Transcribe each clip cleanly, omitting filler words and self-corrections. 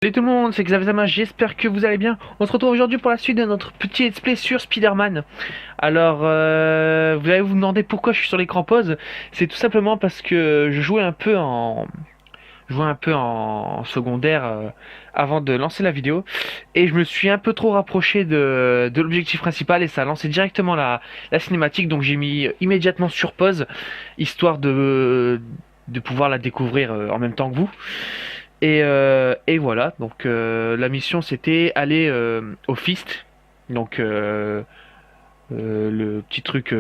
Salut tout le monde, c'est Xavzama, j'espère que vous allez bien. On se retrouve aujourd'hui pour la suite de notre petit let's play sur Spider-Man. Alors, vous allez vous demander pourquoi je suis sur l'écran pause. C'est tout simplement parce que je jouais un peu en secondaire avant de lancer la vidéo. Et je me suis un peu trop rapproché de l'objectif principal et ça a lancé directement la cinématique. Donc j'ai mis immédiatement sur pause, histoire de pouvoir la découvrir en même temps que vous. Et voilà, donc la mission c'était aller au Fist, donc le petit truc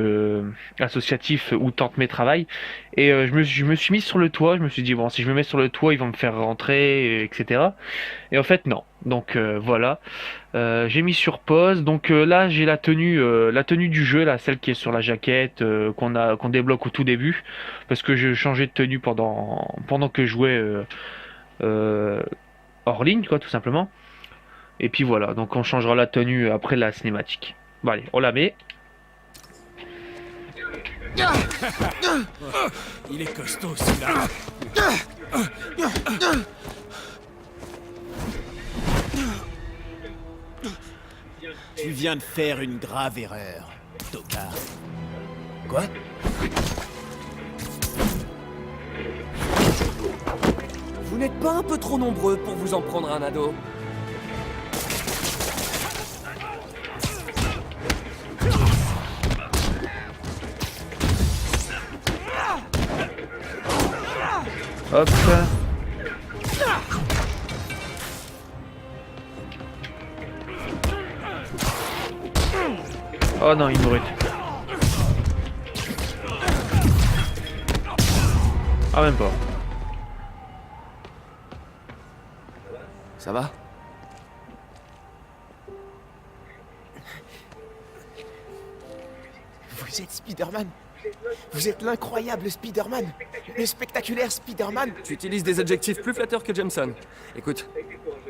associatif où Tante May travaille. Et je me suis mis sur le toit, je me suis dit, bon, si je me mets sur le toit, ils vont me faire rentrer, etc. Et en fait, non. Donc voilà. J'ai mis sur pause, donc là j'ai la tenue du jeu, là, celle qui est sur la jaquette, qu'on débloque au tout début, parce que je changeais de tenue pendant que je jouais. Euh, Hors ligne, quoi, tout simplement. Et puis voilà, donc on changera la tenue après la cinématique. Bon allez, on la met. Il est costaud celui-là. Tu viens de faire une grave erreur, tocard. Quoi? Vous n'êtes pas un peu trop nombreux pour vous en prendre un ado? Hop. Oh non, il mourrait. Ah, même pas. Ça va? Vous êtes Spider-Man. Vous êtes l'incroyable Spider-Man. Le spectaculaire Spider-Man. Tu utilises des adjectifs plus flatteurs que Jameson. Écoute,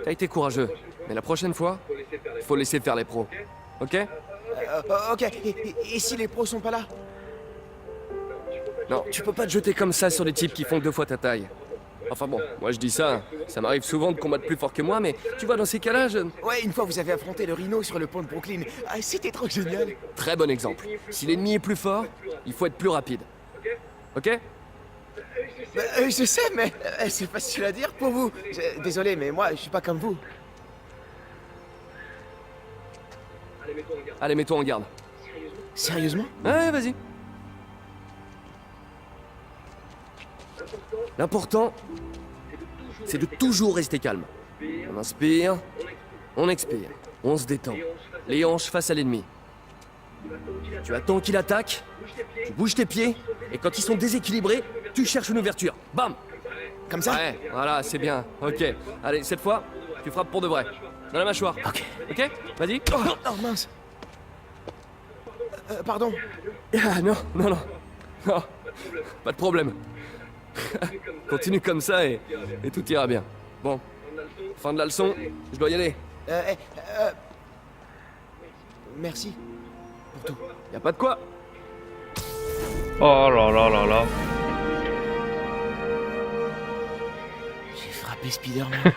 t'as été courageux, mais la prochaine fois, faut laisser faire les pros. Ok? Ok, et si les pros sont pas là? Non, tu peux pas te jeter comme ça sur des types qui font 2 fois ta taille. Enfin bon, moi je dis ça, ça m'arrive souvent de combattre plus fort que moi, mais tu vois, dans ces cas-là, je... Ouais, une fois vous avez affronté le rhino sur le pont de Brooklyn. Ah, c'était trop génial. Très bon exemple. Si l'ennemi est plus fort, il faut être plus rapide. Ok? Je sais, mais c'est facile à dire pour vous. Désolé, mais moi, je suis pas comme vous. Allez, mets-toi en garde. Sérieusement? Ouais, vas-y. L'important, c'est de toujours rester calme. On inspire, on expire, on se détend. Les hanches face à l'ennemi. Tu attends qu'il attaque, tu bouges tes pieds, et quand ils sont déséquilibrés, tu cherches une ouverture. Bam! Comme ça? Ouais, voilà, c'est bien. Ok. Allez, cette fois, tu frappes pour de vrai. Dans la mâchoire. Ok. Ok? Vas-y. Oh mince. Pardon. Ah non, non, non. Non, pas de problème. Continue comme ça et tout ira bien. Bon, fin de la leçon, je dois y aller. Merci pour tout. Y a pas de quoi. Oh là là là là. J'ai frappé Spider-Man.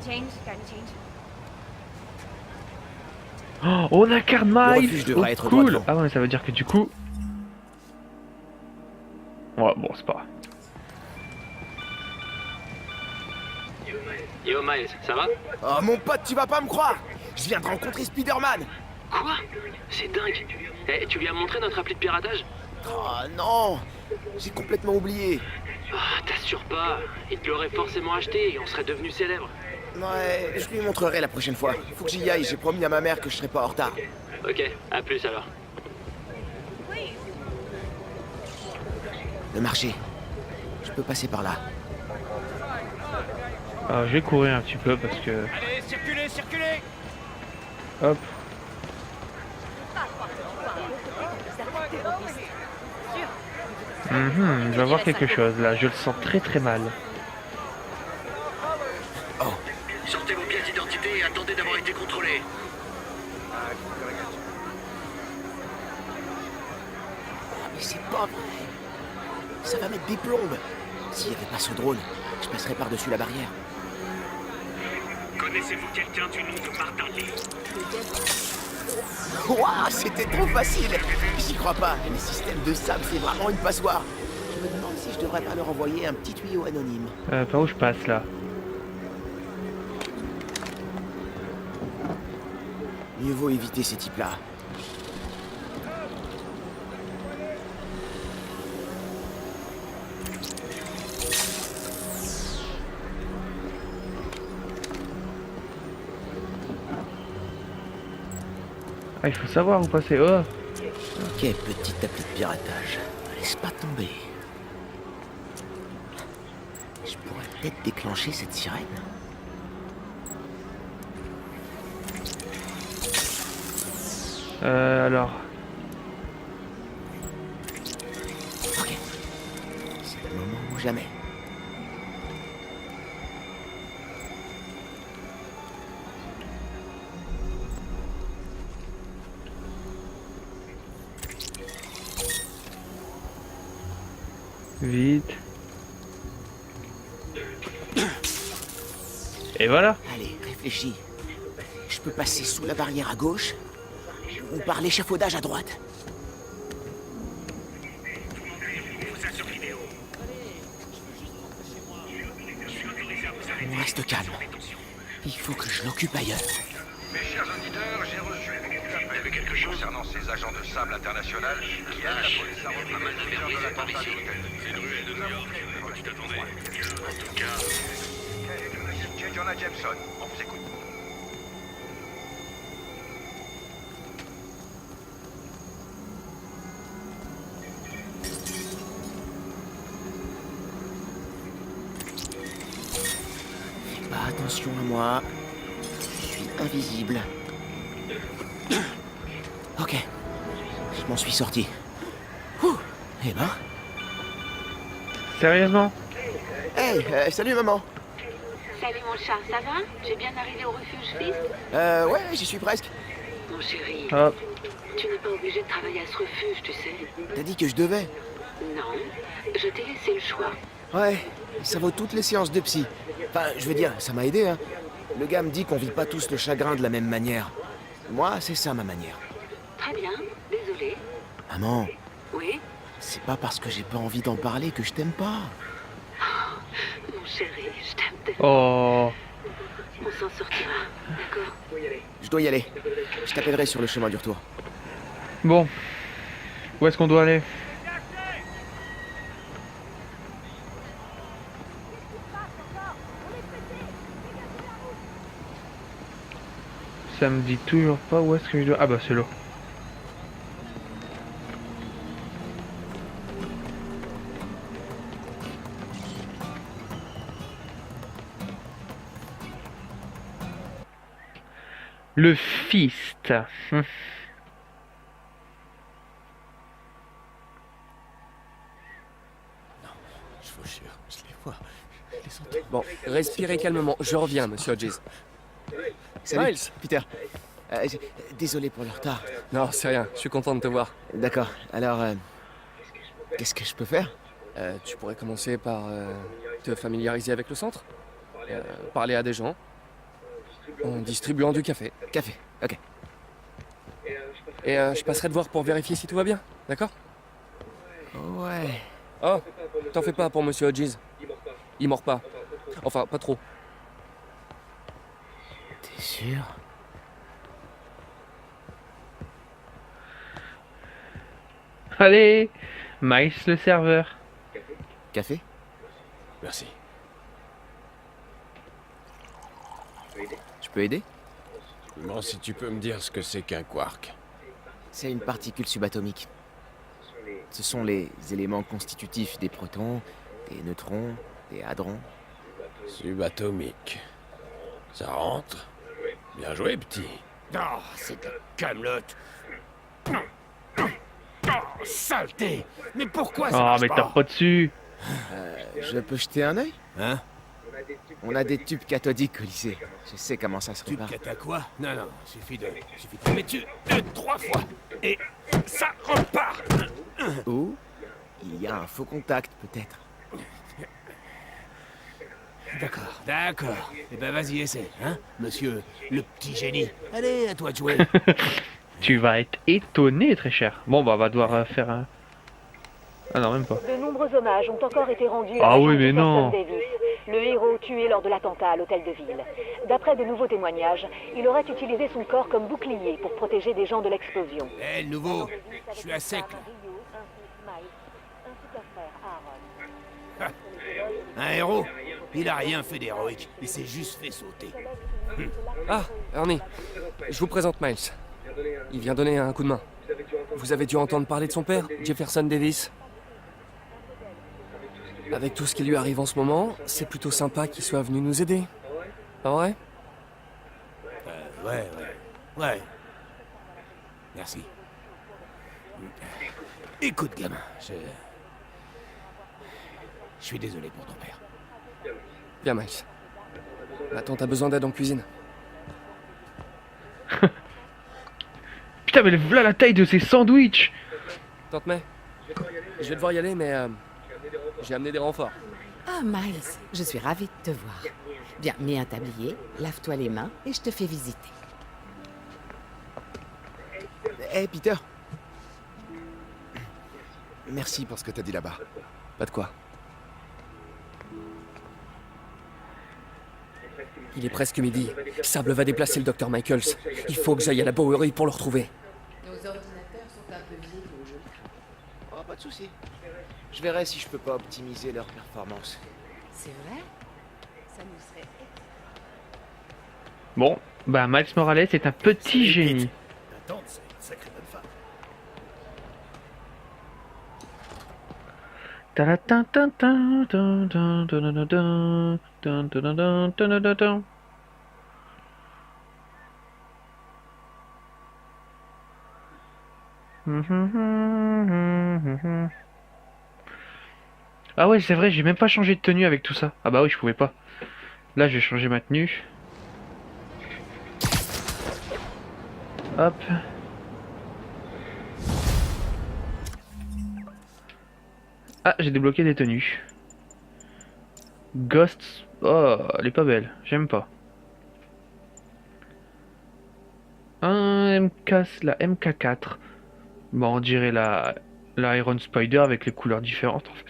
Change, gotta change. Oh, on incarne Le Miles. refuge devra être droit Cool. devant. Ah ouais, ça veut dire que du coup... Ouais, bon, c'est pas grave. Yo Miles, ça va? Oh mon pote, tu vas pas me croire. Je viens de rencontrer Spider-Man. Quoi? C'est dingue. Eh, tu lui as montré notre appli de piratage? Oh non. J'ai complètement oublié. Ah, t'assures pas. Il te l'aurait forcément acheté et on serait devenu célèbre. Ouais, je lui montrerai la prochaine fois. Faut que j'y aille, j'ai promis à ma mère que je serai pas en retard. Ok, à plus alors. Le marché. Je peux passer par là. Alors, je vais courir un petit peu parce que... Allez, circulez, circulez! Hop. Je vais voir quelque chose là, je le sens très très mal. Sortez vos pièces d'identité et attendez d'avoir été contrôlés. Mais c'est pas vrai. Ça va mettre des plombes. S'il n'y avait pas ce drone, je passerais par-dessus la barrière. Connaissez-vous quelqu'un du nom de Martin Lee? Waouh, c'était trop facile. J'y crois pas. Les systèmes de sable, c'est vraiment une passoire. Je me demande si je devrais pas leur envoyer un petit tuyau anonyme. Par où je passe là? Mieux vaut éviter ces types-là. Ah, il faut savoir où passer. Oh! Ok, petit appli de piratage. Laisse pas tomber. Je pourrais peut-être déclencher cette sirène. Alors. Ok. C'est le moment ou jamais. Vite. Et voilà. Allez, réfléchis. Je peux passer sous la barrière à gauche ou par l'échafaudage à droite. On reste calme. Il faut que je l'occupe ailleurs. Mes chers auditeurs, j'ai reçu une appel quelque chose concernant ces agents de sable international qui aident la police à retrouver les auteurs de l'attentat de l'hôtel. C'est une ruelle de New York. Tu t'attendais. En tout cas, J. Jonah Jameson, on vous écoute. Fais pas attention à moi. Je suis invisible. Ok. Je m'en suis sorti. Ouh. Eh ben. Sérieusement? Hey, salut maman. Salut mon chat, ça va? J'ai bien arrivé au refuge Fils? Ouais, j'y suis presque. Mon chéri, Hop. tu n'es pas obligé de travailler à ce refuge, tu sais. T'as dit que je devais. Non, je t'ai laissé le choix. Ouais, ça vaut toutes les séances de psy. Enfin, je veux dire, ça m'a aidé, hein. Le gars me dit qu'on vit pas tous le chagrin de la même manière. Moi, c'est ça ma manière. Très bien, désolé. Maman, Oui? c'est pas parce que j'ai pas envie d'en parler que je t'aime pas. Mon chéri, je t'aime tellement. Oh. On s'en sortira, d'accord? Je dois y aller. Je t'appellerai sur le chemin du retour. Bon. Où est-ce qu'on doit aller? Ça me dit toujours pas où est-ce que je dois... Ah bah c'est là. Le fist. Je vous jure, je les vois. Je les entends. Bon, respirez calmement. Je reviens, monsieur Hodges. Salut, Miles. Peter. Désolé pour le retard. Non, c'est rien. Je suis content de te voir. D'accord, alors... qu'est-ce que je peux faire? Tu pourrais commencer par te familiariser avec le centre. Parler à des gens. En distribuant du café. Café, ok. Et je passerai te voir pour vérifier si tout va bien. D'accord? Ouais... Oh, t'en fais pas pour monsieur Hodges. Il mord pas. Enfin, pas trop. T'es sûr? Allez, Miles le serveur. Café? Merci. Je peux aider? Bon, si tu peux me dire ce que c'est qu'un quark. C'est une particule subatomique. Ce sont les éléments constitutifs des protons, des neutrons, des hadrons. Subatomique. Ça rentre? Bien joué, petit. oh, c'est de la camelote. Oh, saleté! Mais pourquoi ça Oh, marche mais pas? tape pas dessus. Je peux jeter un œil? Hein? On a des tubes cathodiques au lycée. Je sais comment ça se Tu repart. cata quoi? Non, non, suffit de mais tu 3 fois. Et ça repart. Ou il y a un faux contact, peut-être. D'accord, d'accord. Eh ben vas-y, essaie, hein, monsieur le petit génie. Allez, à toi de jouer. Tu vas être étonné, très cher. Bon, bah, on va devoir faire un... Ah non, même pas. De nombreux hommages ont encore été rendus Ah à oui, l'agent mais non. Jefferson Davis, le héros tué lors de l'attentat à l'hôtel de ville. D'après de nouveaux témoignages, il aurait utilisé son corps comme bouclier pour protéger des gens de l'explosion. Eh, le nouveau, je suis à sec, là. Un héros? Il a rien fait d'héroïque, il s'est juste fait sauter. Ah, Ernie, je vous présente Miles. Il vient donner un coup de main. Vous avez dû entendre parler de son père, Jefferson Davis. Avec tout ce qui lui arrive en ce moment, c'est plutôt sympa qu'il soit venu nous aider. Pas vrai? Ouais. Merci. Écoute, gamin, je suis désolé pour ton père. Bien, Miles. Ma tante a besoin d'aide en cuisine. Putain, mais voilà la taille de ces sandwichs. Tante May, je vais devoir y aller, mais j'ai amené des renforts. Ah, Miles, je suis ravie de te voir. Bien, mets un tablier, lave-toi les mains et je te fais visiter. Hé, Peter. Merci pour ce que t'as dit là-bas. Pas de quoi. Il est presque midi. Sable va déplacer le docteur Michaels. Il faut que j'aille à la Bowery pour le retrouver. Nos ordinateurs sont un peu vieux aujourd'hui. Oh, pas de souci. Je verrai si je peux pas optimiser leur performance. C'est vrai? Ça nous serait... Bon, bah, Miles Morales est un petit génie. Ta tante, c'est une sacrée bonne femme. Ah ouais, c'est vrai, j'ai même pas changé de tenue avec tout ça. Ah bah oui, je pouvais pas. Là, je vais changer ma tenue. Hop. Ah, j'ai débloqué des tenues. Ghost. Oh, elle est pas belle. J'aime pas. Un MK, la MK4. Bon, on dirait la Iron Spider avec les couleurs différentes en fait.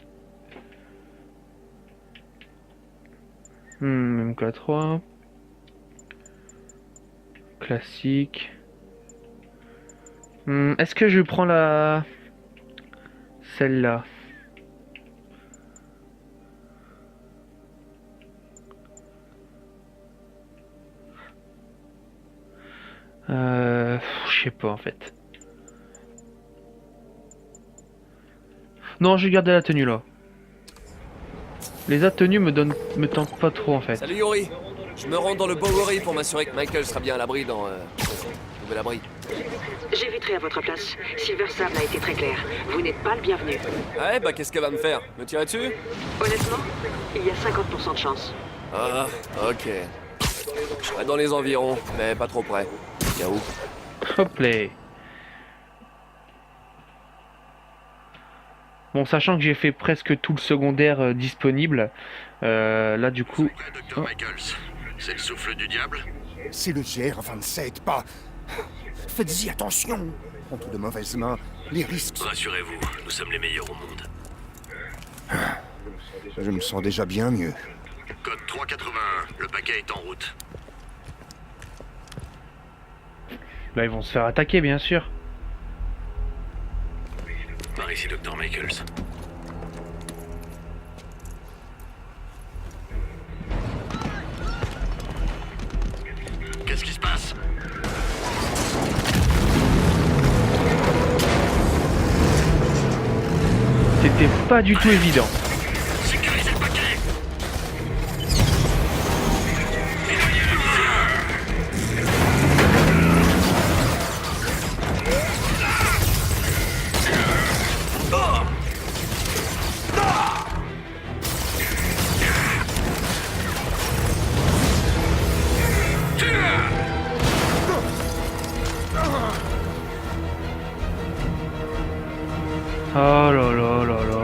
MK3. Classique. Est-ce que je prends celle-là? Je sais pas en fait. Non, je vais garder la tenue là. Les autres tenues me tentent pas trop en fait. Salut Yuri. Je me rends dans le Bowery pour m'assurer que Michael sera bien à l'abri dans... nouvel abri. J'éviterai à votre place. Silver Sable a été très clair. Vous n'êtes pas le bienvenu. Ouais, bah qu'est-ce qu'elle va me faire? Me tirer dessus? Honnêtement, il y a 50% de chance. Ah, ok. Je serai dans les environs, mais pas trop près. Tiens où? Hop là. Bon, sachant que j'ai fait presque tout le secondaire disponible, là du coup... Dr. Michaels, c'est le souffle du diable? C'est le GR27, pas... Faites-y attention. Entre de mauvaises mains, les risques... Rassurez-vous, nous sommes les meilleurs au monde. Je me sens déjà bien mieux. Code 381, le paquet est en route. Là, ils vont se faire attaquer, bien sûr. Par ici, Dr. Michaels. Qu'est-ce qui se passe? C'était pas du tout évident. Sécurisez le paquet! Oh là là là là.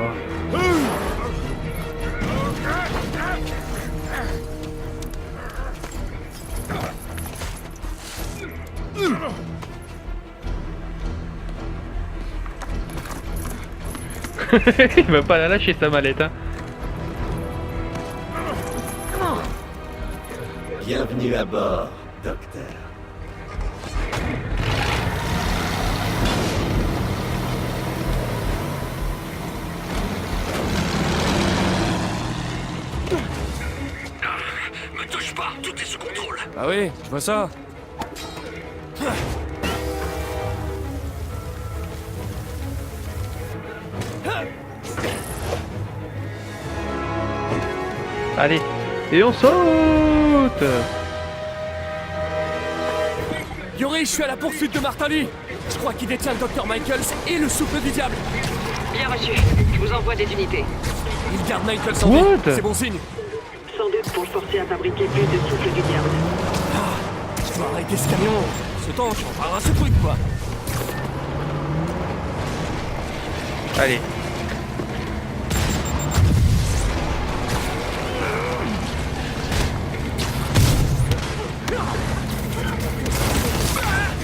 Il va pas la lâcher sa mallette, hein. Bienvenue à bord, docteur. Me touche pas, tout est sous contrôle. Ah oui, je vois ça. Allez, et on saute. Yuri, je suis à la poursuite de Martali. Je crois qu'il détient le Dr Michaels et le souffle du diable. Bien reçu. Je vous envoie des unités. Il garde Michaels en vie. What? C'est bon signe. Sans doute pour le forcer à fabriquer plus de souffle du diable. Je dois arrêter ce camion. Ce temps, je reparlerai ce truc, quoi. Allez.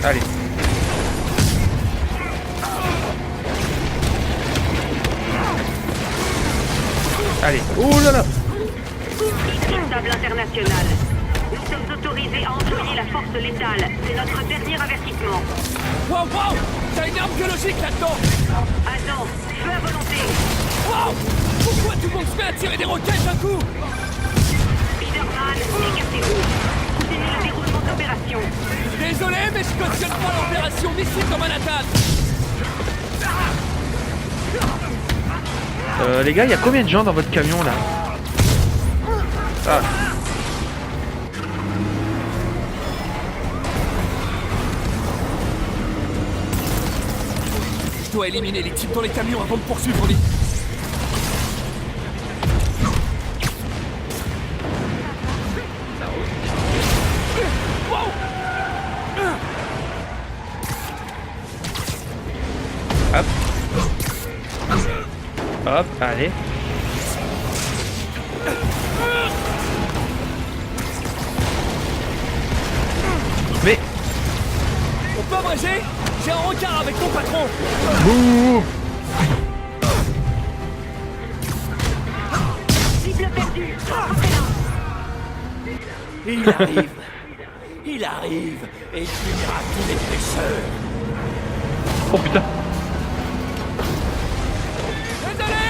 Allez. Allez. Oh là là. Table international. Nous sommes autorisés à employer la force létale. C'est notre dernier avertissement. Wow, wow. T'as une arme biologique là-dedans. Agent, feu à volonté. Wow. Pourquoi tout le monde se met à tirer des roquettes d'un coup? Spider-Man, écartez-vous. Continuez le déroulement de l'opération. Désolé, mais je cautionne pas l'opération missile dans Manhattan. Les gars, il y a combien de gens dans votre camion là? Ah. Je dois éliminer les types dans les camions avant de poursuivre Lee. Hop. Hop, allez. Mais... On peut abréger? J'ai un rencard avec ton patron. Bouh. Cible perdue. Il arrive. Il arrive et il finira tous les blessures. Oh putain. Désolé.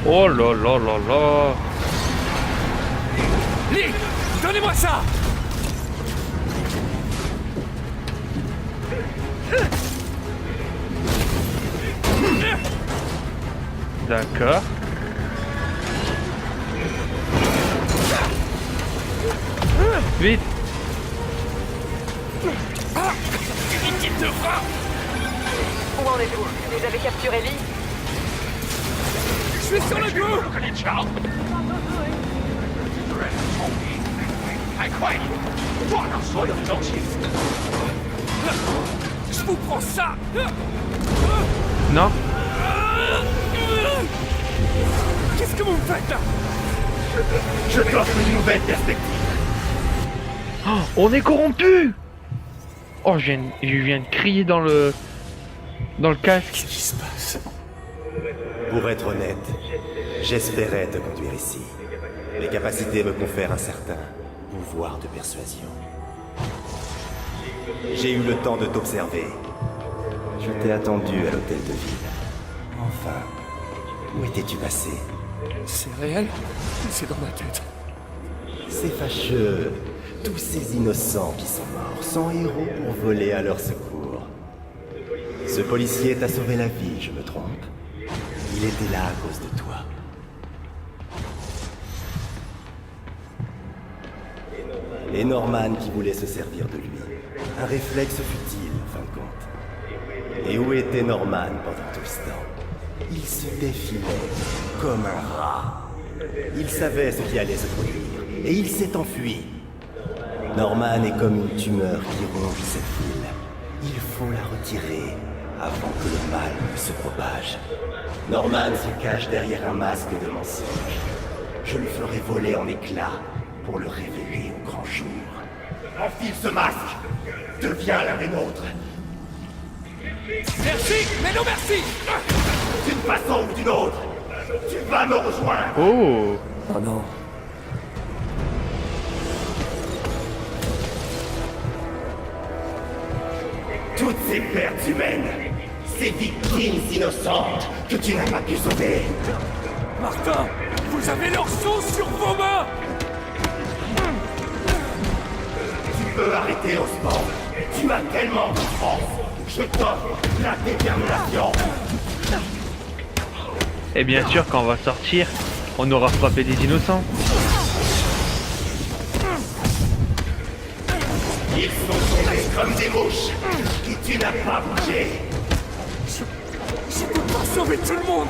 Oh là là là là. Lee, donnez-moi ça. D'accord. Vite. Équipe de frappe. Où en êtes-vous? Vous avez capturé Lee? Je suis sur le coup. Je vous prends ça. Non. Qu'est-ce que vous me faites là? Je t'offre une nouvelle perspective. Oh, on est corrompu. Oh, je viens de crier dans le casque. Qu'est-ce qui se passe? Pour être honnête, j'espérais te conduire ici. Mes capacités me confèrent un certain pouvoir de persuasion. J'ai eu le temps de t'observer. Je t'ai attendu à l'hôtel de ville. Enfin, où étais-tu passé? C'est réel? C'est dans ma tête. C'est fâcheux. Tous ces innocents qui sont morts, sans héros pour voler à leur secours. Ce policier t'a sauvé la vie, je me trompe? Il était là à cause de toi. Et Norman qui voulait se servir de lui. Un réflexe futile, en fin de compte. Et où était Norman pendant tout ce temps? Il se défilait comme un rat. Il savait ce qui allait se produire, et il s'est enfui. Norman est comme une tumeur qui ronge cette ville. Il faut la retirer avant que le mal ne se propage. Norman se cache derrière un masque de mensonge. Je le ferai voler en éclats, pour le révéler au grand jour. Enfile ce masque. Deviens l'un des nôtres. Merci, mais non merci. D'une façon ou d'une autre, tu vas me rejoindre. Oh. Oh non. Toutes ces pertes humaines, ces victimes innocentes que tu n'as pas pu sauver. Martin, vous avez leur sang sur vos mains. Tu peux arrêter Osborn. Tu as tellement de force. Je t'offre la détermination. Et bien sûr, quand on va sortir, on aura frappé des innocents. Ils sont tombés comme des mouches. Et tu n'as pas bougé. Je peux pas sauver tout le monde.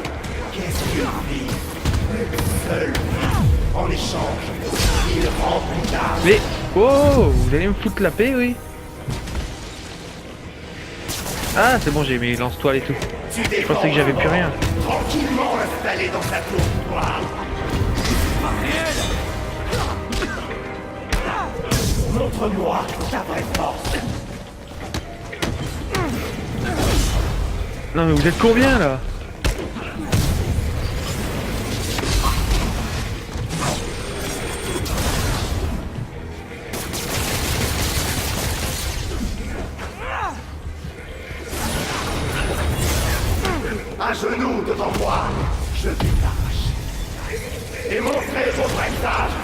Qu'est-ce que vit? Seul. En échange, il rend plus tard. Mais, oh, vous allez me foutre la paix, oui. Ah, c'est bon, j'ai mis lance-toile et tout. Je pensais que j'avais plus rien. Tranquillement installé dans sa tour noire. Montre-moi ta vraie force. Non mais vous êtes combien là? À genoux devant moi, je détache. Et montrez vos vrais visages.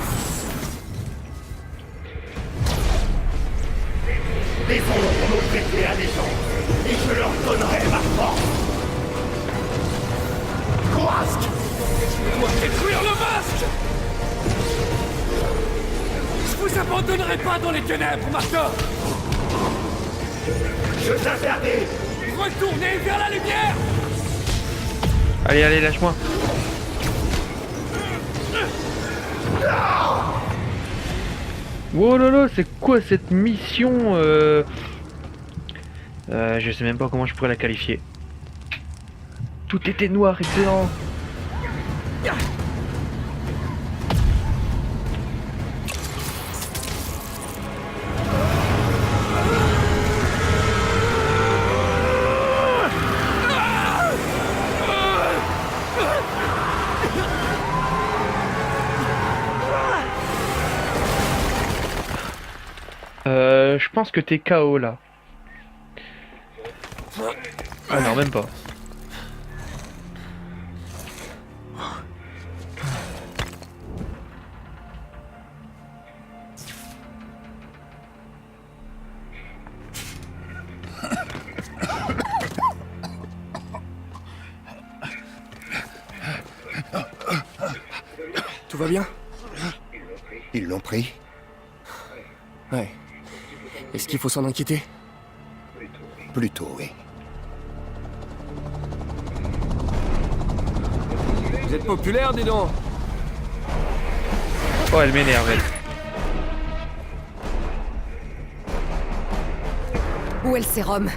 Les ombres m'ont prêté allégeance, et je leur donnerai ma force. Croasque! Je dois détruire le masque. Je vous abandonnerai pas dans les ténèbres, Martin. Je t'interdis. Retournez vers la lumière. Allez, allez, lâche-moi. Oh là là, c'est quoi cette mission je sais même pas comment je pourrais la qualifier. Tout était noir, excellent. Je pense que t'es KO là. Ah non, même pas. Tout va bien? Ils l'ont pris? Ouais. Est-ce qu'il faut s'en inquiéter? Plutôt, oui. Vous êtes populaire, dis donc. Oh, elle m'énerve, elle. Où est le sérum?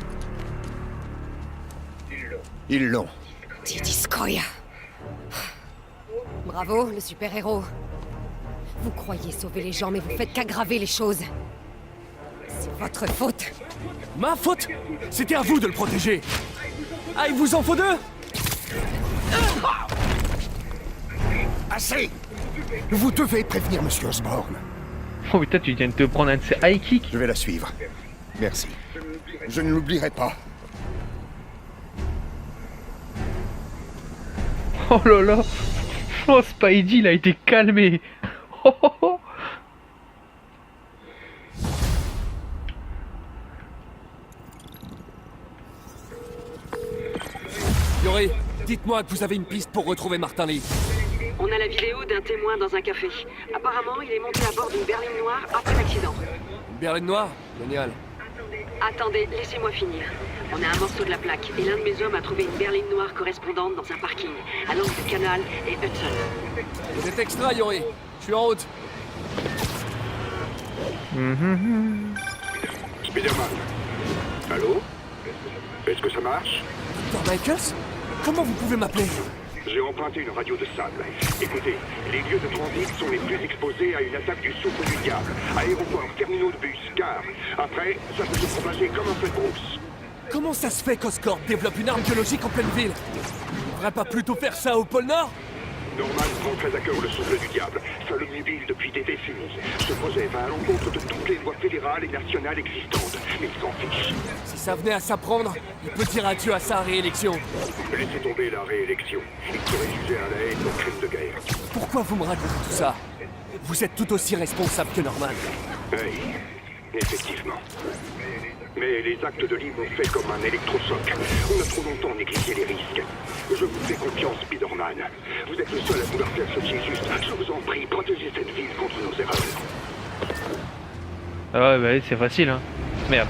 Ils l'ont. Didiskoya. Bravo, le super-héros. Vous croyez sauver les gens, mais vous faites qu'aggraver les choses. C'est votre faute. Ma faute? C'était à vous de le protéger. Ah, il vous en faut deux? Assez! Vous devez prévenir Monsieur Osborn. Oh putain, tu viens de te prendre un de ces high kicks. Je vais la suivre. Merci. Je ne l'oublierai pas. Oh là là. Oh, Spidey, il a été calmé. Oh, oh, oh. Yori, dites-moi que vous avez une piste pour retrouver Martin Lee. On a la vidéo d'un témoin dans un café. Apparemment, il est monté à bord d'une berline noire après l'accident. Une berline noire? Génial. Attendez, laissez-moi finir. On a un morceau de la plaque, et l'un de mes hommes a trouvé une berline noire correspondante dans un parking, à l'angle du canal et Hudson. Vous êtes extra, Yori. Je suis en route. Spider-Man. Allô? Est-ce que ça marche? Dr. Michaels? Comment vous pouvez m'appeler? J'ai emprunté une radio de sable. Écoutez, les lieux de transit sont les plus exposés à une attaque du souffle du diable. Aéroport, terminaux de bus, gares. Après, ça peut se propager comme un feu de brousse. Comment ça se fait qu'Oscorp développe une arme biologique en pleine ville? On devrait pas plutôt faire ça au pôle Nord? Norman prend très à cœur le souffle du diable. Ça le mobile depuis des décennies. Ce projet va à l'encontre de toutes les lois fédérales et nationales existantes. Mais il s'en fiche. Si ça venait à s'apprendre, il peut dire adieu à sa réélection. Laissez tomber la réélection. Il serait jugé à la haine pour crime de guerre. Pourquoi vous me racontez tout ça? Vous êtes tout aussi responsable que Norman. Oui, effectivement. Mais les actes de Lee m'ont fait comme un électrochoc. On a trop longtemps négligé les risques. Je vous fais confiance, Spider-Man. Vous êtes le seul à vouloir faire ce qui est juste. Je vous en prie, protégez cette ville contre nos erreurs. Ah ouais, bah oui, c'est facile, hein. Merde.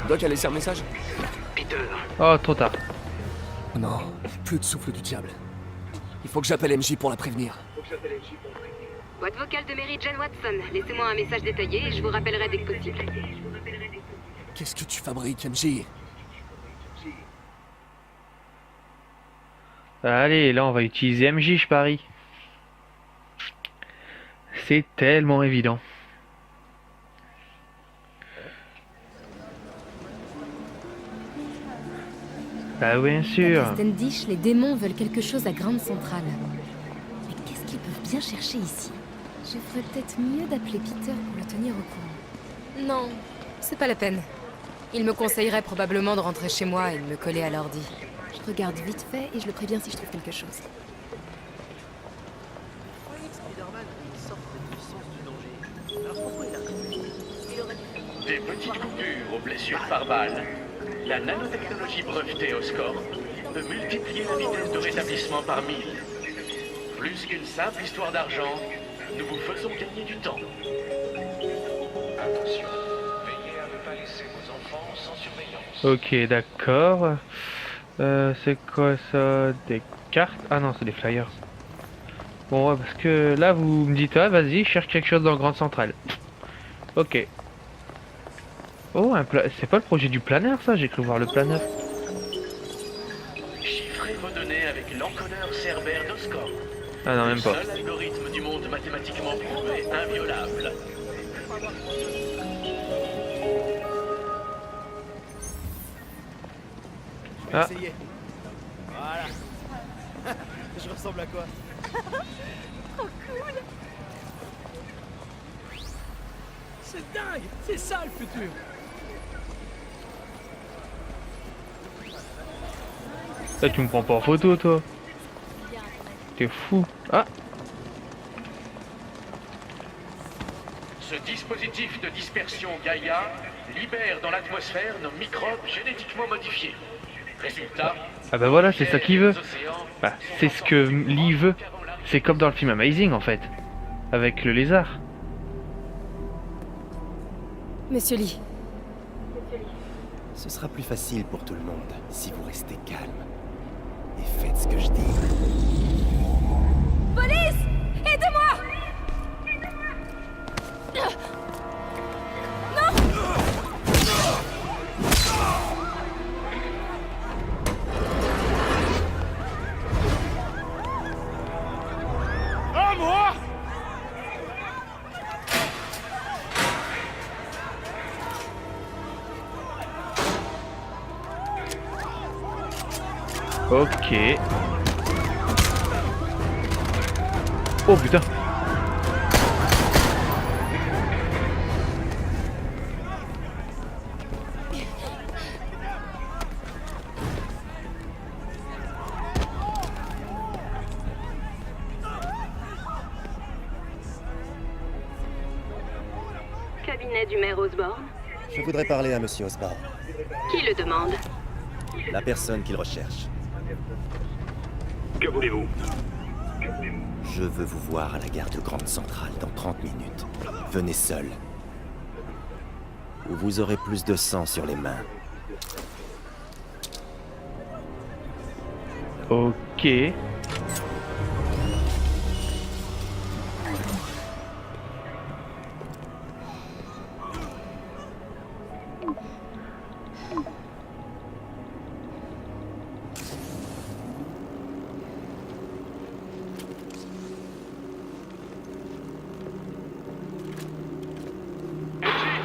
Doc a laissé un message? Peter. Oh, trop tard. Non, plus de souffle du diable. Il faut que j'appelle MJ pour la prévenir. Boîte vocale de Mary Jane Watson. Laissez-moi un message détaillé et je vous rappellerai dès que possible. Qu'est-ce que tu fabriques, MJ? Allez, là, on va utiliser MJ, je parie. C'est tellement évident. Bah bien sûr. Standish, les démons veulent quelque chose à Grande Centrale. Mais qu'est-ce qu'ils peuvent bien chercher ici? Je ferais peut-être mieux d'appeler Peter pour le tenir au courant. Non, c'est pas la peine. Il me conseillerait probablement de rentrer chez moi et de me coller à l'ordi. Je regarde vite fait et je le préviens si je trouve quelque chose. Des petites coupures aux blessures par balle. La nanotechnologie brevetée Oscorp peut multiplier la vitesse de rétablissement par 1000. Plus qu'une simple histoire d'argent, nous vous faisons gagner du temps. Attention, veillez à ne pas laisser vos enfants sans surveillance. Ok, d'accord. C'est quoi ça? Des cartes? Ah non, c'est des flyers. Bon, ouais, parce que là, vous me dites, ah, vas-y, cherche quelque chose dans Grande Centrale. Ok. Oh, c'est pas le projet du planeur, ça? J'ai cru voir le planeur. Chiffrez vos données avec l'encodeur Cerbère d'Oscorp. Ah non, même pas. Le seul algorithme du monde mathématiquement prouvé inviolable. Ah. Voilà. Je ressemble à quoi? Trop cool. C'est dingue! C'est ça le futur! Ça, tu me prends pas en photo, toi? T'es fou. Ah! Ce dispositif de dispersion Gaïa libère dans l'atmosphère nos microbes génétiquement modifiés. Résultat... Ah bah voilà, c'est ça qu'il veut. Bah, c'est ce que Lee veut. C'est comme dans le film Amazing, en fait. Avec le lézard. Monsieur Lee. Ce sera plus facile pour tout le monde si vous restez calme. Et faites ce que je dis. Police! Aidez-moi! À moi! Ok. Oh putain. Cabinet du maire Osborne. Je voudrais parler à Monsieur Osborne, Qui le demande? la personne qu'il recherche. Que voulez-vous? Je veux vous voir à la gare de Grande Centrale dans 30 minutes. Venez seul. Ou vous aurez plus de sang sur les mains. Ok. Je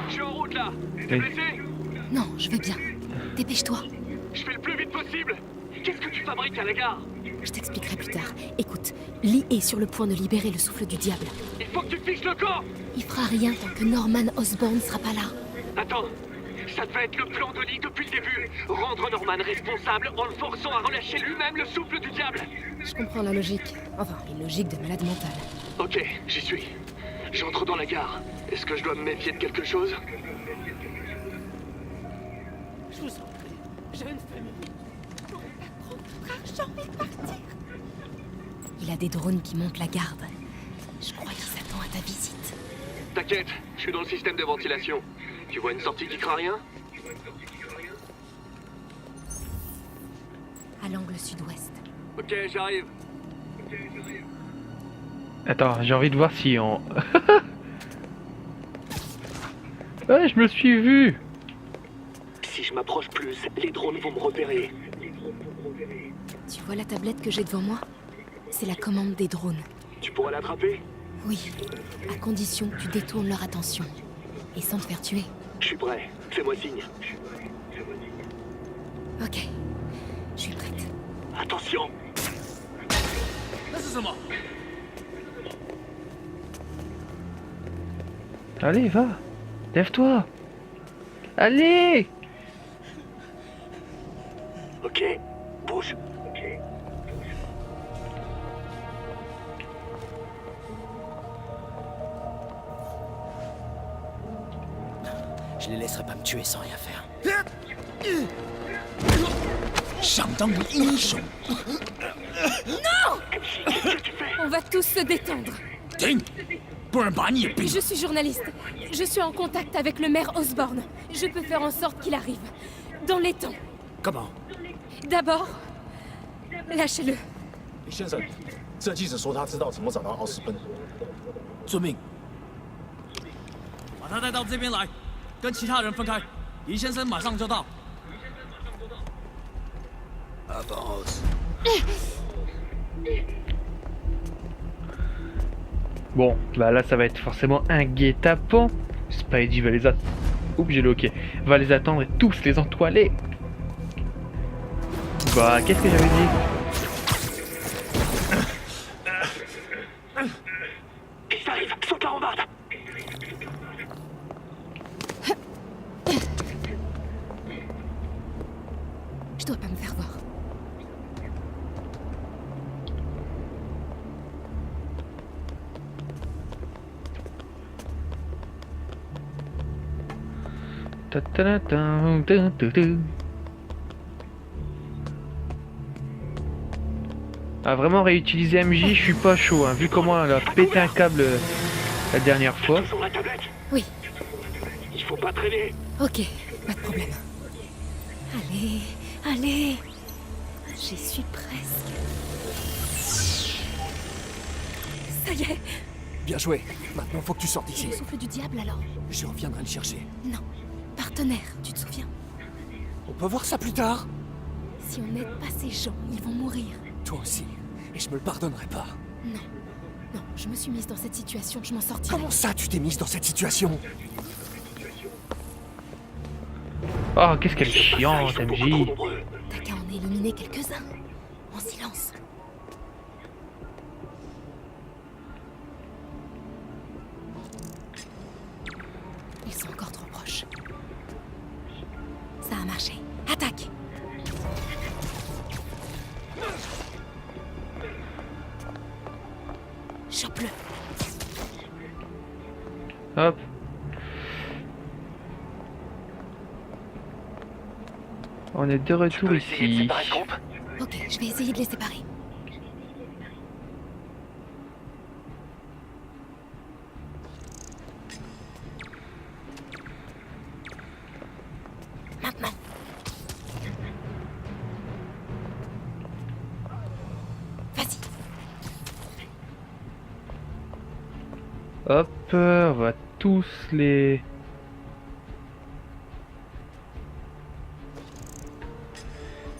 suis en route là. T'es blessé? Non, je vais bien. Dépêche-toi. Je fais le plus vite possible. Qu'est-ce que tu fabriques à la gare? Je t'expliquerai plus tard. Écoute, Lee est sur le point de libérer le souffle du diable. Il faut que tu fiches le camp. Il fera rien tant que Norman Osborn sera pas là. Attends, ça devait être le plan de Lee depuis le début. Rendre Norman responsable en le forçant à relâcher lui-même le souffle du diable. Je comprends la logique. Enfin, les logiques de malade mental. Ok, j'y suis. J'entre dans la gare. Est-ce que je dois me méfier de quelque chose? Je vous en prie, jeune famille. J'ai envie de partir. Il a des drones qui montent la garde. Je crois qu'il s'attend à ta visite. T'inquiète, je suis dans le système de ventilation. Tu vois une sortie qui craint rien? À l'angle sud-ouest. Ok, j'arrive. Attends, j'ai envie de voir si on... Ouais, je me suis vu. Si je m'approche plus, les drones vont me repérer. Tu vois la tablette que j'ai devant moi? C'est la commande des drones. Tu pourras l'attraper? Oui, à condition que tu détournes leur attention. Et sans te faire tuer. Je suis prêt, fais-moi signe. Ok, je suis prête. Attention! Allez, va. Lève-toi. Allez. Ok, bouge. Je les laisserai pas me tuer sans rien faire. Non! On va tous se détendre. Je suis journaliste. Je suis en contact avec le maire Osborn. Je peux faire en sorte qu'il arrive. Dans les temps. Comment? D'abord, lâchez-le. 先生，这记者说他知道怎么找到奥斯奔。遵命。把他带到这边来，跟其他人分开。李先生马上就到。Avance. Bon, bah là ça va être forcément un guet-apens. Spidey va les attendre. Oups, j'ai le hockey. Va les attendre et tous les entoiler. Bah, qu'est-ce que j'avais dit? Il arrive, saute la rambarde. Je dois pas me faire voir. Ah, vraiment réutiliser MJ, je suis pas chaud, hein. Vu comment elle a pété un câble la dernière fois. Sur la tablette? Oui. Il faut pas traîner. Ok, pas de problème. Allez, allez. J'y suis presque. Ça y est. Bien joué. Maintenant, faut que tu sortes d'ici. Le souffle du diable alors? Je reviendrai le chercher. Non. Partenaire, tu te souviens? On peut voir ça plus tard? Si on n'aide pas ces gens, ils vont mourir. Toi aussi. Et je me le pardonnerai pas. Non. Non, je me suis mise dans cette situation, je m'en sortirai. Comment ça, tu t'es mise dans cette situation? Oh, qu'est-ce qu'elle est chiante, MJ. T'as qu'à en éliminer quelques-uns. En silence. Ils sont encore trop proches. Ça a marché. Attaque! Chope-le. Hop. On est de retour ici. Ok, je vais essayer de les séparer. Maintenant. Hop, on va tous les...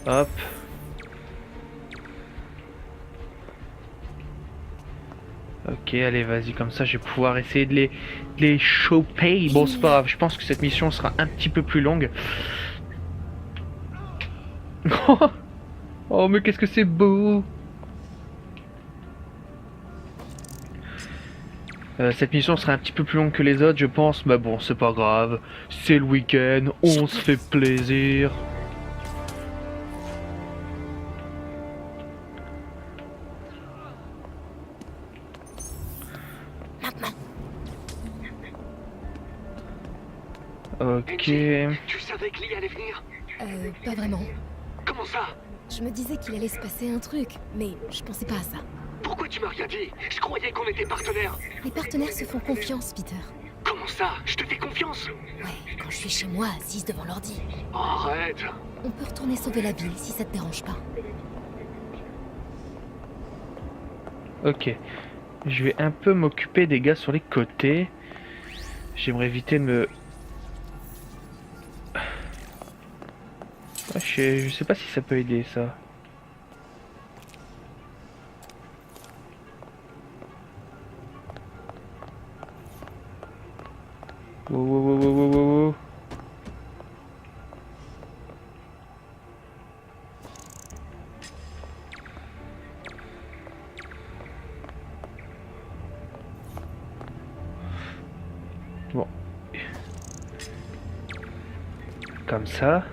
Hop. Ok, allez, vas-y, comme ça je vais pouvoir essayer de les choper. Bon, c'est pas grave, je pense que cette mission sera un petit peu plus longue. Oh, mais qu'est-ce que c'est beau! Cette mission sera un petit peu plus longue que les autres, je pense. Mais bon, c'est pas grave. C'est le week-end, on se fait plaisir. Ok. Tu savais que Lee allait venir? Pas vraiment. Comment ça? Je me disais qu'il allait se passer un truc, mais je pensais pas à ça. Pourquoi tu m'as rien dit? Je croyais qu'on était partenaires. Les partenaires se font confiance, Peter. Comment ça? Je te fais confiance? Ouais, quand je suis chez moi, assise devant l'ordi. Arrête! On peut retourner sauver la ville si ça te dérange pas. Ok. Je vais un peu m'occuper des gars sur les côtés. J'aimerais éviter de me... Ah, je sais pas si ça peut aider ça. Wow, wow, wow, wow, wow, wow. Bon. Comme ça.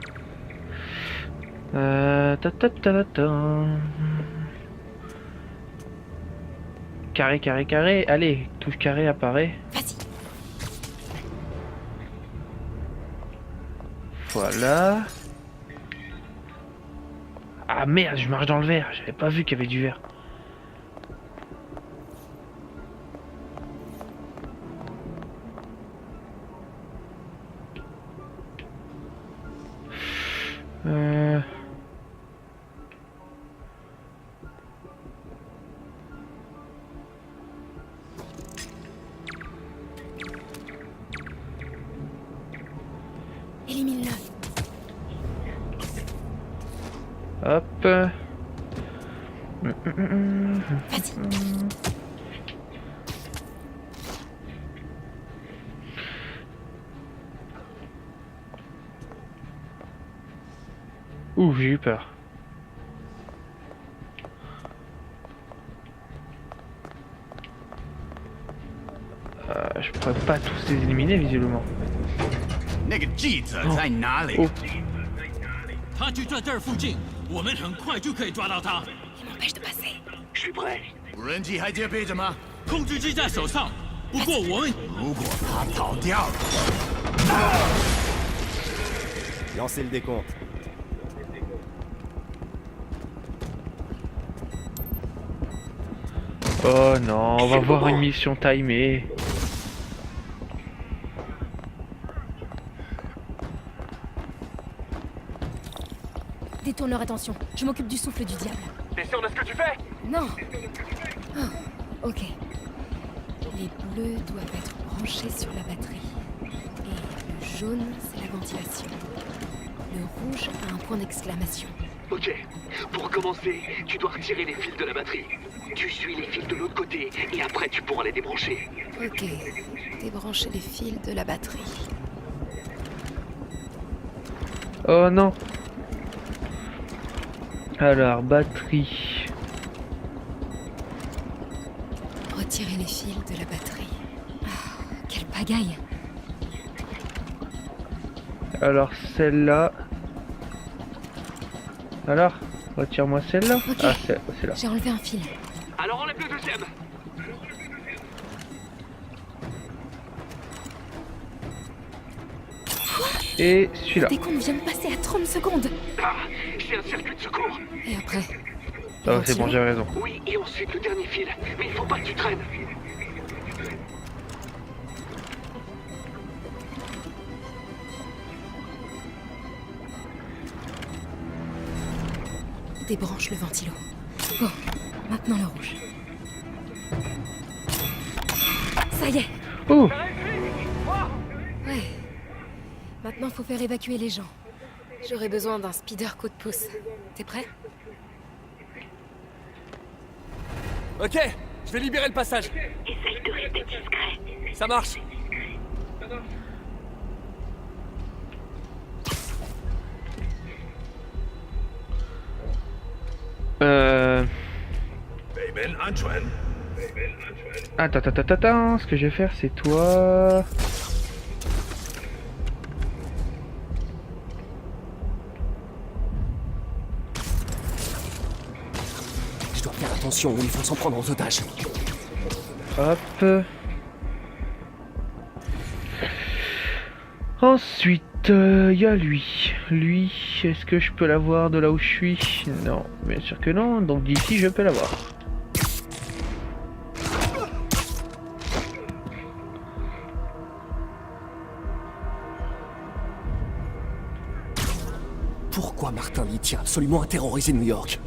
Carré, carré, carré. Allez, touche carré apparaît. Vas-y. Voilà. Ah merde, je marche dans le verre. J'avais pas vu qu'il y avait du verre. Élimine-le. Hop. Vas-y. Ouh, j'ai eu peur. Je pourrais pas tous les éliminer visiblement. 那个记者在哪里？ 他就在这儿附近，我们很快就可以抓到他。 Je suis prêt. 无人机还接备着吗？控制机在手上，不过我们如果他逃掉了， Lancez le décompte. Oh non, on va voir une mission timée. Détourne leur attention. Je m'occupe du souffle du diable. T'es sûr de ce que tu fais? Non. Oh, ok. Les bleus doivent être branchés sur la batterie. Et le jaune, c'est la ventilation. Le rouge a un point d'exclamation. Ok. Pour commencer, tu dois retirer les fils de la batterie. Tu suis les fils de l'autre côté et après tu pourras les débrancher. Ok. Débrancher les fils de la batterie. Oh non. Alors, batterie. Retirer les fils de la batterie. Ah, quelle pagaille. Alors, celle-là. Alors, retire-moi celle-là. Ok. Ah, c'est là. J'ai enlevé un fil. Alors enlève le deuxième. Et celui-là. Le décompte vient de passer à 30 secondes. Ah, c'est un circuit de secours. Et après? Oh, c'est bon, j'ai raison. Oui, et ensuite le dernier fil. Mais il faut pas que tu traînes. Débranche le ventilo. Bon, maintenant le rouge. Ça y est. Oh. Ouais. Maintenant, faut faire évacuer les gens. J'aurais besoin d'un speeder coup de pouce. T'es prêt? Ok, je vais libérer le passage. Essaye de rester discret. Ça marche. Attends, ce que je vais faire, c'est toi. Je dois faire attention ou ils vont s'en prendre en otage. Hop. Ensuite, il y a lui. Lui, est-ce que je peux l'avoir de là où je suis? Non, bien sûr que non. Donc d'ici, je peux l'avoir. Pourquoi Martin Lee tient absolument à terroriser New York?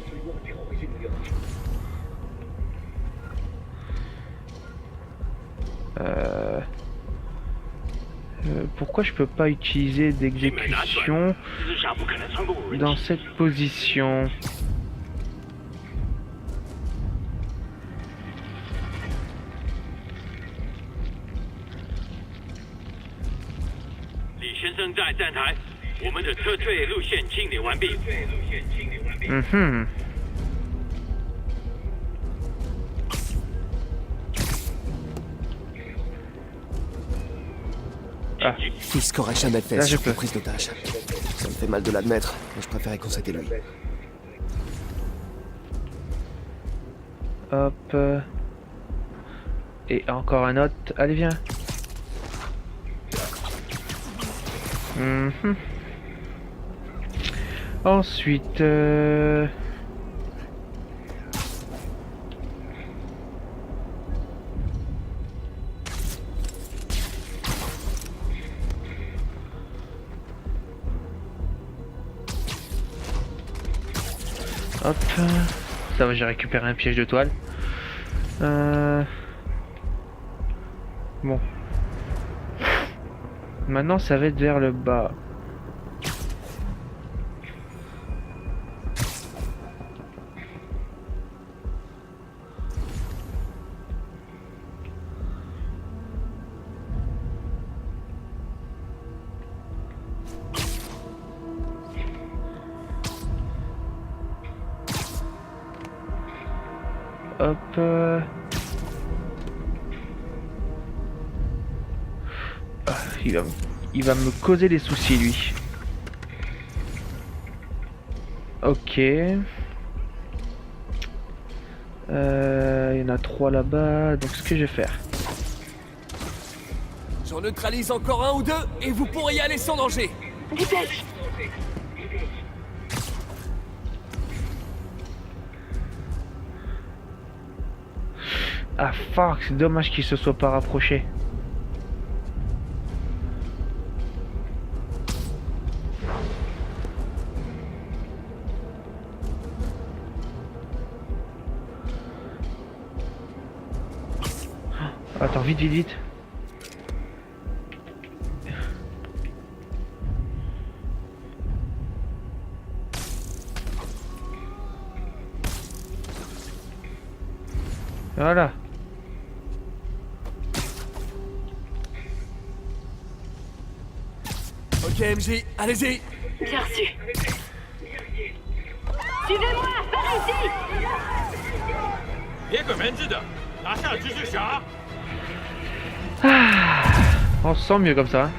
Pourquoi je peux pas utiliser d'exécution dans cette position? Ah. Tout ce qu'aurait jamais fait là, sur la prise d'otage. Ça me fait mal de l'admettre, mais je préférais qu'on c'était lui. Hop. Et encore un autre. Allez, viens. Ensuite... Hop, ça va, j'ai récupéré un piège de toile. Bon. Maintenant, ça va être vers le bas. Hop. Ah, il va me causer des soucis, lui. Ok. Il y en a 3 là-bas. Donc ce que je vais faire. J'en neutralise encore un ou deux et vous pourrez y aller sans danger. Dépêche. Ah fuck, c'est dommage qu'il se soit pas rapproché. Attends, vite, vite, vite. Voilà. Ok, MJ, allez-y. Bien reçu. Suivez-moi, par ici. Ah, on se sent mieux comme ça.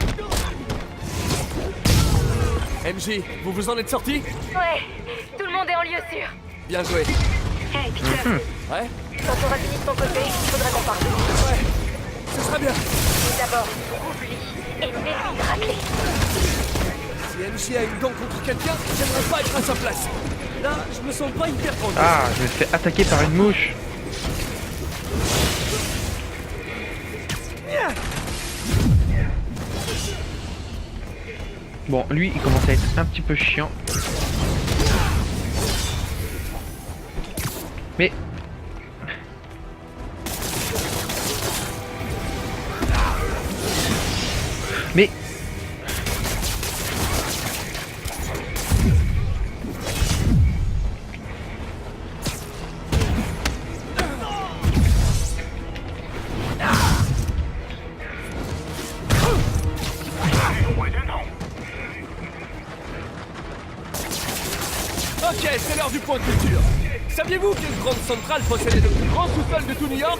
MJ, vous vous en êtes sorti? Ouais, tout le monde est en lieu sûr. Bien joué. Hey, Peter. Ouais? Quand on aura fini de ton côté, il faudra qu'on parle. Ouais, ce sera bien. Mais d'abord, oublie et mets-lui racler. Si MJ a une dent contre quelqu'un, j'aimerais pas être à sa place. Là, je me sens pas hyper tendu. Ah, je me fais attaquer par une mouche. Bon, lui, il commence à être un petit peu chiant. Mais... Mais... Ok, c'est l'heure du point de culture. Saviez-vous qu'une grande centrale possédait le plus grand sous-sol de tout New York?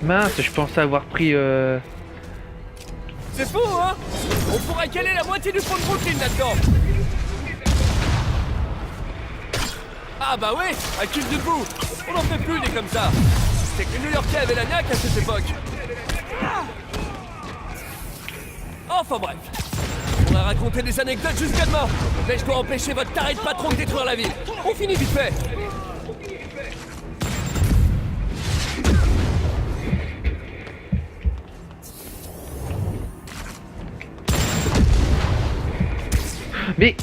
Mince, je pensais avoir pris... C'est fou, hein? On pourrait caler la moitié du pont de Brooklyn là-dedans. Ah bah oui, à qui le bout. On n'en fait plus des comme ça. C'est que les New-Yorkais avaient la niaque à cette époque. Enfin bref. On a raconté des anecdotes jusqu'à demain. Mais je dois empêcher votre taré de patron de détruire la ville. On finit vite fait. Mais...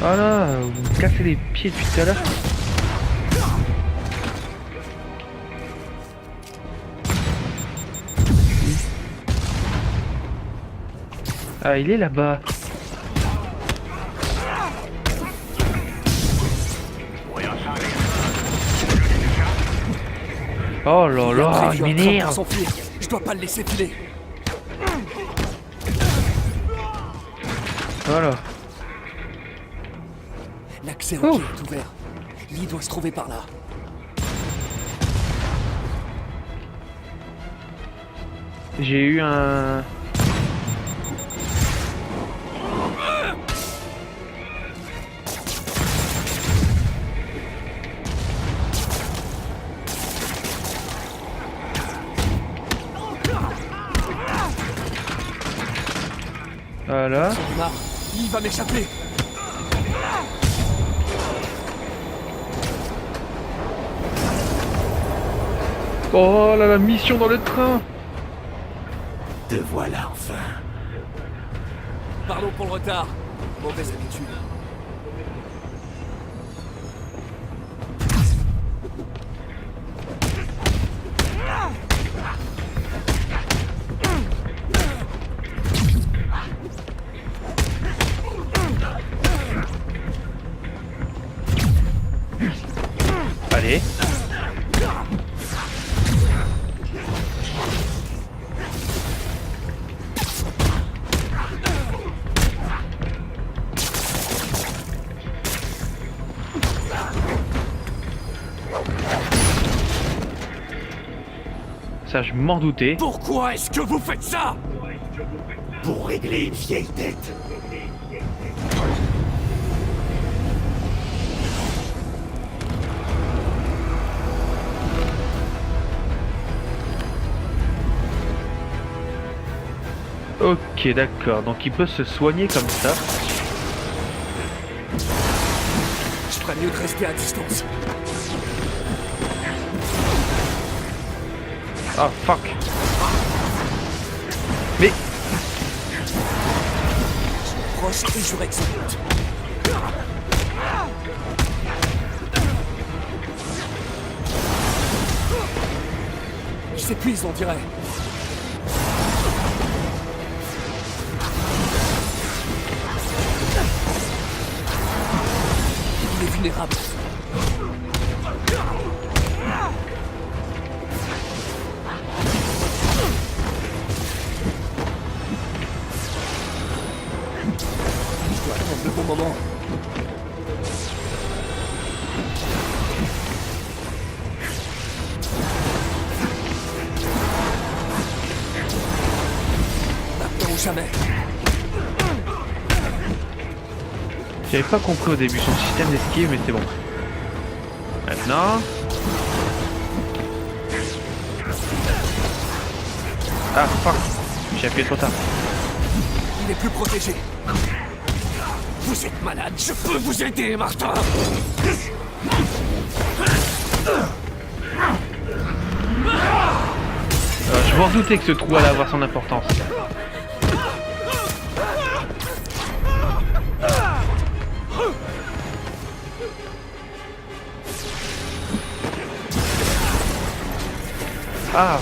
Oh là, vous me cassez les pieds depuis tout à l'heure. Ah, il est là-bas. Oh là là, il m'énerve. Je dois pas le laisser filer. Voilà. L'accès au quai est ouvert. Lee doit se trouver par là. J'ai eu un... Voilà. Lee va m'échapper. Oh là, la mission dans le train. Te voilà enfin. Pardon pour le retard. Mauvaise habitude. Allez. Ça, je m'en doutais. Pourquoi est-ce que vous faites ça? Pour régler une vieille dette. Ok, d'accord. Donc il peut se soigner comme ça. Je ferais mieux de rester à distance. Ah, fuck. Mais... Je m'approche et je réexécute. Il s'épuise, on dirait. Il est vulnérable. Je dois attendre le bon moment. Maintenant ou jamais. J'avais pas compris au début son système d'esquive, mais c'est bon. Maintenant... Ah, fuck. J'ai appuyé trop tard. Il est plus protégé. Vous êtes malade, je peux vous aider, Martin. Je Je m'en doutais que ce trou allait avoir son importance. Ah.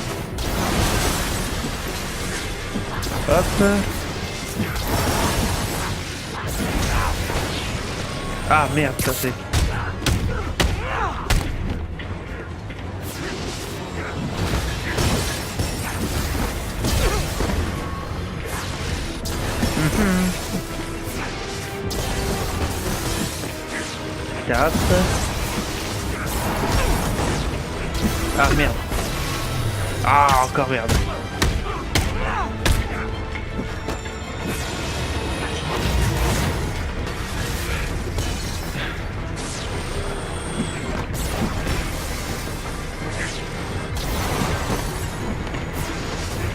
Hop. Ah merde, ça c'est... Tape. Ah merde. Ah encore merde.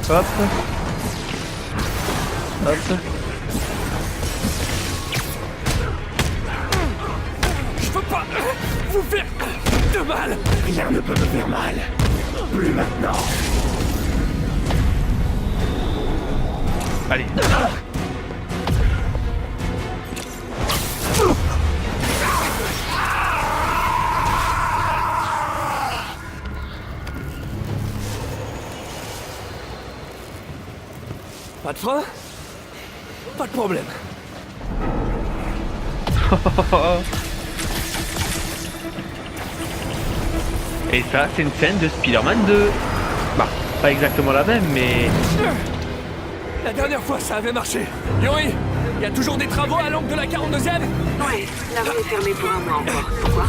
Hop. Hop. Je peux pas vous faire de mal. Rien ne peut me faire mal. Plus maintenant. Allez. Pas de frein? Pas de problème. Et ça, c'est une scène de Spider-Man 2. Bah, pas exactement la même, mais... La dernière fois, ça avait marché. Yuri, il y a toujours des travaux à l'angle de la 42e? Ouais, la rue est fermée pour un mois encore. Pourquoi?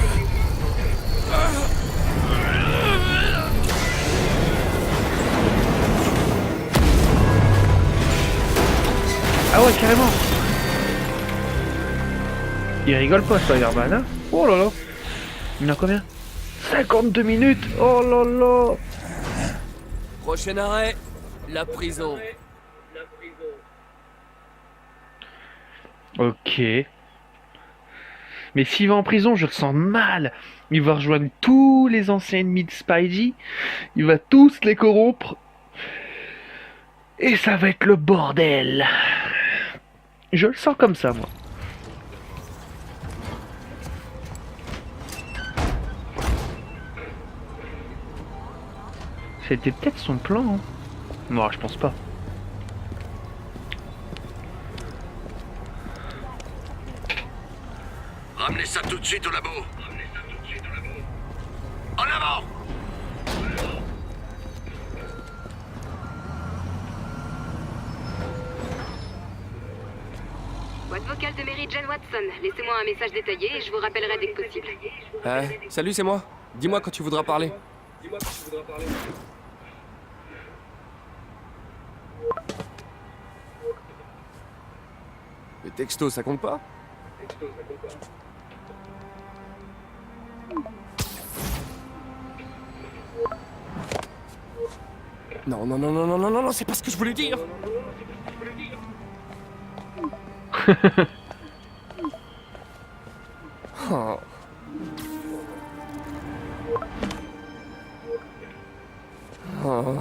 Ah ouais, carrément. Il rigole pas, Spider-Man, hein? Oh là là. Il y en a combien? 52 minutes. Oh là là. Prochain arrêt, la prison. Ok. Mais s'il va en prison, je le sens mal. Il va rejoindre tous les anciens ennemis de Spidey. Il va tous les corrompre. Et ça va être le bordel. Je le sens comme ça, moi. C'était peut-être son plan, hein. Non, je pense pas. Ramenez ça tout de suite au labo. En avant! Boîte vocale de Mary Jane Watson. Laissez-moi un message détaillé et je vous rappellerai dès que possible. Salut, c'est moi. Dis-moi quand tu voudras parler. Les textos, ça compte pas? Non, non, non, non, non, non, non, non, c'est pas ce que je voulais dire. Oh. Oh.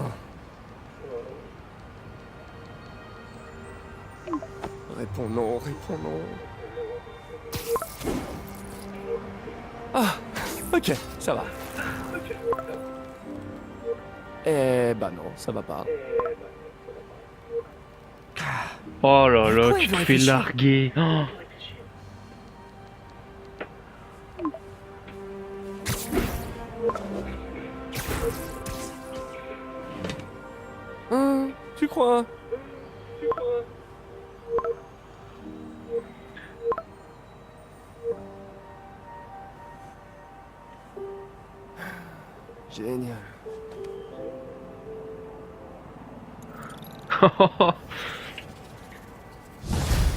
Réponds non, réponds non. Ah, ok, ça va. Eh bah non, ça va pas. Oh là là, Pourquoi tu il te va fais réfléchir larguer. Oh. Tu crois? Génial.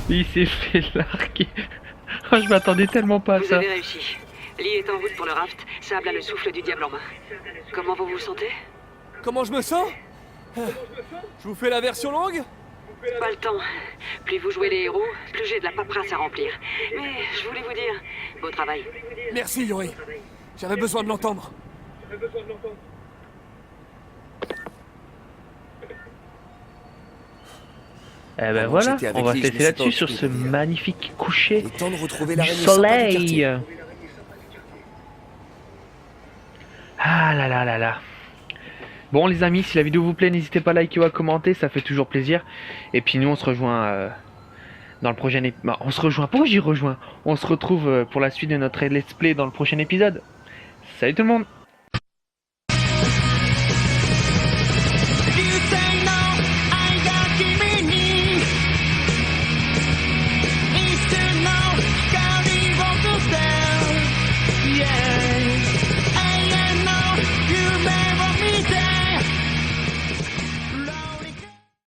Il s'est fait larguer. Oh, je m'attendais tellement pas à Vous ça. avez réussi. Lee est en route pour le raft. Sable a le souffle du diable en main. Comment vous vous sentez? Comment je me sens? Je vous fais la version longue? Pas le temps. Plus vous jouez les héros, plus j'ai de la paperasse à remplir. Mais je voulais vous dire, beau travail. Merci, Yuri. J'avais besoin de l'entendre. Eh ben Pendant que voilà, j'étais avec on va lui, se je me laisser suis pas là-dessus sur occupé ce de rien. magnifique coucher Il est temps de retrouver du l'araignée sympa du soleil. quartier. Ah là là là là. Bon les amis, si la vidéo vous plaît, n'hésitez pas à liker ou à commenter, ça fait toujours plaisir. Et puis nous on se rejoint dans le prochain épisode. On se rejoint, pourquoi j'y rejoins? On se retrouve pour la suite de notre let's play dans le prochain épisode. Salut tout le monde!